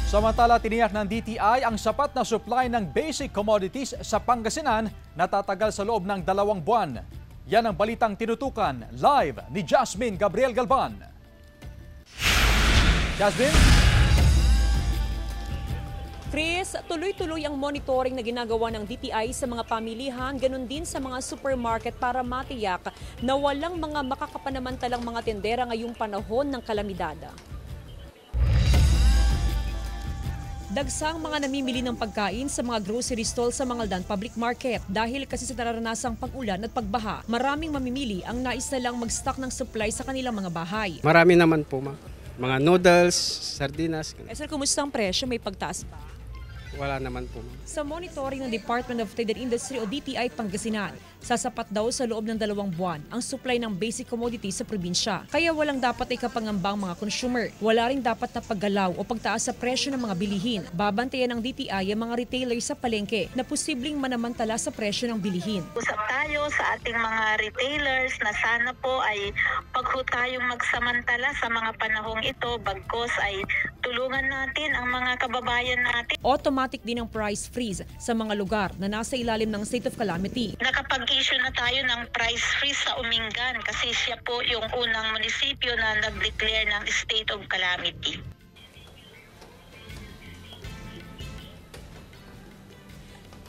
Samantala, tiniyak ng DTI ang sapat na supply ng basic commodities sa Pangasinan na tatagal sa loob ng 2 buwan. Yan ang balitang tinutukan live ni Jasmine Gabriel Galban. Jasmine? Chris, tuloy-tuloy ang monitoring na ginagawa ng DTI sa mga pamilihan, ganun din sa mga supermarket para matiyak na walang mga makakapanamantalang mga tendera ngayong panahon ng kalamidad. Dagsang mga namimili ng pagkain sa mga grocery stall sa Mangaldan Public Market dahil kasi sa naranasang pag-ulan at pagbaha. Maraming mamimili ang nais na lang mag-stock ng supply sa kanilang mga bahay. Marami naman po, mga noodles, sardinas. Sir, kumusta ang presyo? May pagtaas ba? Wala naman po. Sa monitoring ng Department of Trade and Industry o DTI Pangasinan, sasapat daw sa loob ng 2 buwan ang supply ng basic commodities sa probinsya. Kaya walang dapat ay kapangambang mga consumer. Wala rin dapat na paggalaw o pagtaas sa presyo ng mga bilihin. Babantayan ng DTI ang mga retailers sa palengke na posibleng manamantala sa presyo ng bilihin. Usap tayo sa ating mga retailers na sana po ay pagho tayong magsamantala sa mga panahong ito, bagkos ay tulungan natin ang mga kababayan natin. Automatic din ang price freeze sa mga lugar na nasa ilalim ng state of calamity. Nakapag-issue na tayo ng price freeze sa Umingan kasi siya po yung unang munisipyo na nag-declare ng state of calamity.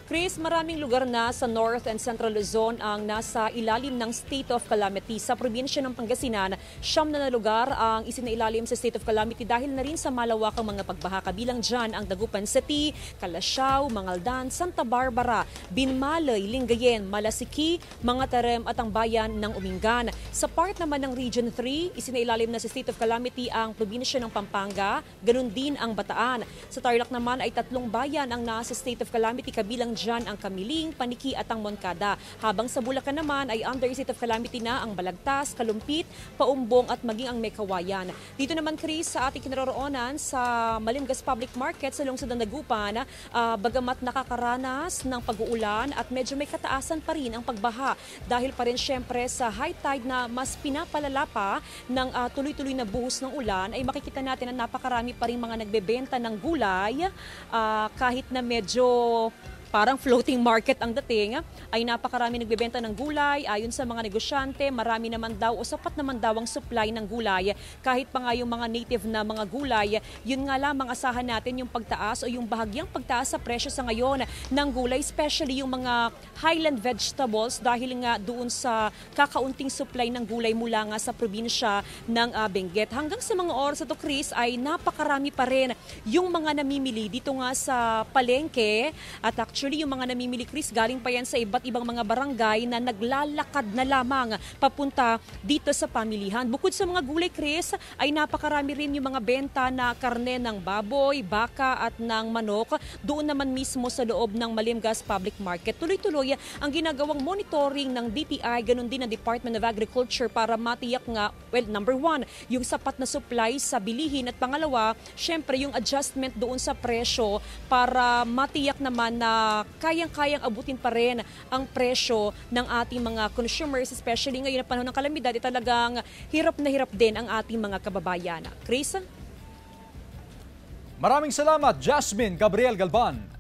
Chris, maraming lugar na sa North and Central Luzon ang nasa ilalim ng state of calamity. Sa probinsya ng Pangasinan, 9 na lugar ang isinailalim sa state of calamity dahil na rin sa malawakang mga pagbaha. Kabilang dyan ang Dagupan City, Calasiao, Mangaldan, Santa Barbara, Binmalay, Lingayen, Malasiki, Mangatarem at ang bayan ng Umingan. Sa part naman ng Region 3, isinailalim na sa state of calamity ang probinsya ng Pampanga, ganun din ang Bataan. Sa Tarlac naman ay 3 bayan ang nasa state of calamity, kabilang dyan ang Kamiling, Paniki at ang Moncada. Habang sa Bulacan naman ay under state of calamity na ang Balagtas, Kalumpit, Paumbong at maging ang Mekawayan. Dito naman, Chris, sa ating kinaroroonan sa Malimgas Public Market sa lungsod ng Dagupan, bagamat nakakaranas ng pag-uulan at medyo may kataasan pa rin ang pagbaha dahil pa rin syempre sa high tide na mas pinapalala pa ng tuloy-tuloy na buhos ng ulan ay makikita natin na napakarami pa rin mga nagbebenta ng gulay kahit na medyo parang floating market ang dating, ay napakarami nagbebenta ng gulay. Ayon sa mga negosyante, marami naman daw o sapat naman daw ang supply ng gulay. Kahit pa nga yung mga native na mga gulay, yun nga lamang asahan natin yung pagtaas o yung bahagyang pagtaas sa presyo sa ngayon ng gulay, especially yung mga highland vegetables dahil nga doon sa kakaunting supply ng gulay mula nga sa probinsya ng Benguet. Hanggang sa mga oras ito, Chris, ay napakarami pa rin yung mga namimili dito nga sa palengke at actually, yung mga namimili, Chris, galing pa yan sa iba't ibang mga barangay na naglalakad na lamang papunta dito sa pamilihan. Bukod sa mga gulay, Chris, ay napakarami rin yung mga benta na karne ng baboy, baka at ng manok. Doon naman mismo sa loob ng Malimgas Public Market. Tuloy-tuloy ang ginagawang monitoring ng DTI, ganun din ng Department of Agriculture para matiyak nga, well, number 1, yung sapat na supply sa bilihin at pangalawa, syempre yung adjustment doon sa presyo para matiyak naman na kayang-kayang abutin pa rin ang presyo ng ating mga consumers, especially ngayon na panahon ng kalamidad, talagang hirap na hirap din ang ating mga kababayan. Chris? Maraming salamat, Jasmine Gabriel Galban.